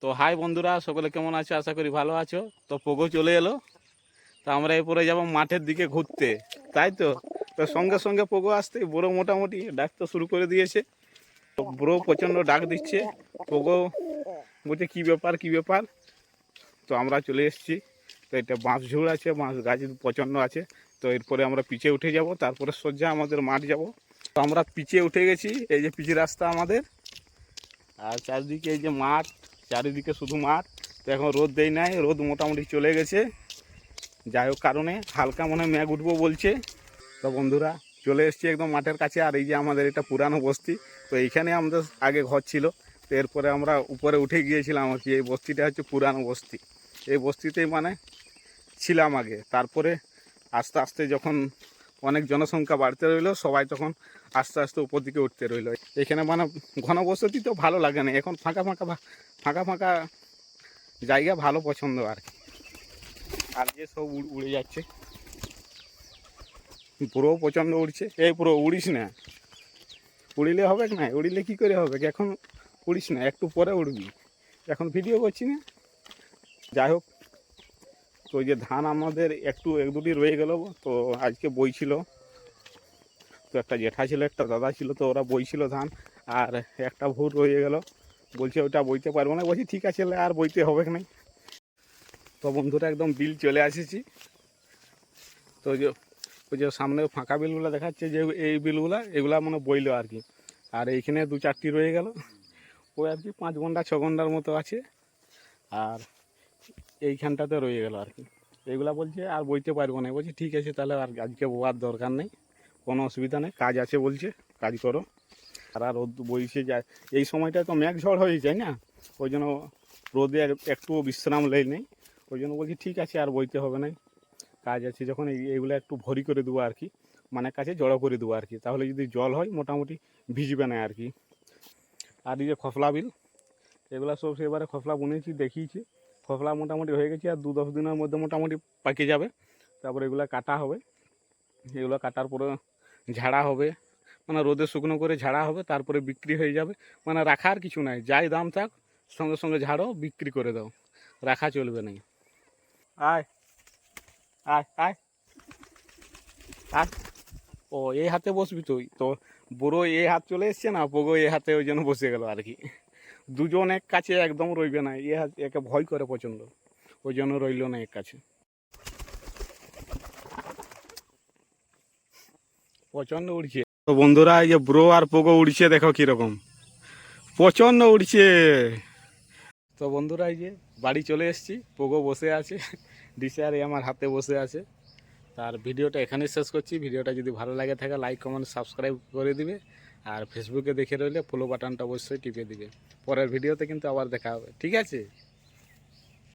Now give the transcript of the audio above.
তো হাই বন্ধুরা, সকলে কেমন আছো? আশা করি ভালো আছো। তো পোগো চলে এলো, তো আমরা এরপরে যাব মাঠের দিকে ঘুরতে, তাই তো। তো সঙ্গে সঙ্গে পোগো আসতে বড় মোটামুটি ডাকতে শুরু করে দিয়েছে। তো বড় প্রচণ্ড ডাক দিচ্ছে। পোগো বলছে কী ব্যাপার কী ব্যাপার। তো আমরা চলে এসেছি। তো এটা বাঁশ ঝুড় আছে, বাঁশ গাছ প্রচণ্ড আছে। তো এরপরে আমরা পিচে উঠে যাব, তারপরে সোজা আমাদের মাঠ যাব। তো আমরা পিচে উঠে গেছি, এই যে পিচের রাস্তা আমাদের। আর চারিদিকে এই যে মাঠ, চারিদিকে শুধু মাঠ। তো এখন রোদ দেয় নাই, রোদ মোটামুটি চলে গেছে। যাই হোক কারণে হালকা মনে মেঘ উঠবো বলছে। তো বন্ধুরা চলে এসেছি একদম মাঠের কাছে। আর এই যে আমাদের এটা পুরানো বস্তি, তো এইখানে আমাদের আগে ঘর ছিল। তো এরপরে আমরা উপরে উঠে গিয়েছিলাম আর কি। এই বস্তিটা হচ্ছে পুরানো বস্তি, এই বস্তিতেই মানে ছিলাম আগে। তারপরে আস্তে আস্তে যখন অনেক জনসংখ্যা বাড়তে রইলো, সবাই তখন আস্তে আস্তে উপর দিকে উঠতে রইলো। এখানে মানে ঘনবসতি তো ভালো লাগে না, এখন ফাঁকা ফাঁকা ফাঁকা ফাঁকা জায়গা ভালো পছন্দ আর কি। আর যে সব উড়ে যাচ্ছে, পুরো প্রচণ্ড উড়ছে। এই পুরো উড়িস না, উড়িলে হবে না, উড়িলে কি করে হবে, এখন উড়িস না, একটু পরে উড়বি, এখন ভিডিও করছি না। যাই হোক, তো ওই যে ধান আমাদের একটু এক দুটি রয়ে গেল, তো আজকে বইছিল। তো একটা জেঠা ছিল, একটা দাদা ছিল, তো ওরা বইছিল ধান। আর একটা ভুট রয়ে গেল, বলছে ওইটা বইতে পারবো না। বলছি ঠিক আছে, আর বইতে হবে না। তো বন্ধুরা একদম বিল চলে আসেছি। তো ওই যে সামনে ফাঁকা বিলগুলো দেখাচ্ছে, যে এই বিলগুলো এগুলা মানে বইলো আর কি। আর এইখানে দু চারটি রয়ে গেল, ওই আর কি 5 ঘন্টা 6 ঘন্টার মতো আছে। আর এইখানটাতে রয়ে গেল আর কি। এইগুলা বলছে আর বইতে পারবো না। বলছি ঠিক আছে, তাহলে আর আজকে বোয়ার দরকার নেই, কোনো অসুবিধা নেই, কাজ আছে বলছে, কাজ করো। আর রোদ বইছে যায়, এই সময়টা তো মেঘ ঝড় হয়ে যায় না, ওই জন্য রোদে একটুও বিশ্রাম নেই নেই। ওই জন্য বলছি ঠিক আছে, আর বইতে হবে না, কাজ আছে যখন এইগুলো একটু ভরি করে দেবো আর কি, মানে কাছে জড়ো করে দেবো আর কি। তাহলে যদি জল হয় মোটামুটি ভিজবে না আর কি। আর এই যে খসলা বিল, এগুলো সব সেবারে খসলা বুনেছি, দেখিয়েছি। খসলা মোটামুটি হয়ে গেছে, আর 2-10 দিনের মধ্যে মোটামুটি পাকে যাবে। তারপরে এগুলো কাটা হবে, এগুলো কাটার পরে ঝাড়া হবে, মানে রোদে শুকনো করে ঝাড়া হবে, তারপরে বিক্রি হয়ে যাবে। মানে রাখার কিছু নাই, যাই দাম থাক সঙ্গে সঙ্গে ঝাড়ো, বিক্রি করে দাও, রাখা চলবে না। আয় আয় আয় আয়। ও এই হাতে বসবি তুই? তো বুড়ো এই হাত চলে এসছে না, পোগো এই হাতে, ওই জন্য বসে গেল আর কি। দুজন এক কাছে একদম রইবে না, এ হাত একে ভয় করে প্রচণ্ড, ওই জন্য রইল না এক কাছে। প্রচণ্ড উড়ছে। তো বন্ধুরা এই যে ব্রো আর পোগো উড়ছে, দেখো কীরকম প্রচণ্ড উড়ছে। তো বন্ধুরা এই যে বাড়ি চলে এসেছি, পোগো বসে আছে ডিসে, আর আমার হাতে বসে আছে। তার ভিডিওটা এখানেই শেষ করছি। ভিডিওটা যদি ভালো লাগে থাকে লাইক কমেন্ট সাবস্ক্রাইব করে দিবে। আর ফেসবুকে দেখে রইলে ফলো বাটনটা অবশ্যই টিপে দিবে। পরের ভিডিওতে কিন্তু আবার দেখা হবে, ঠিক আছে?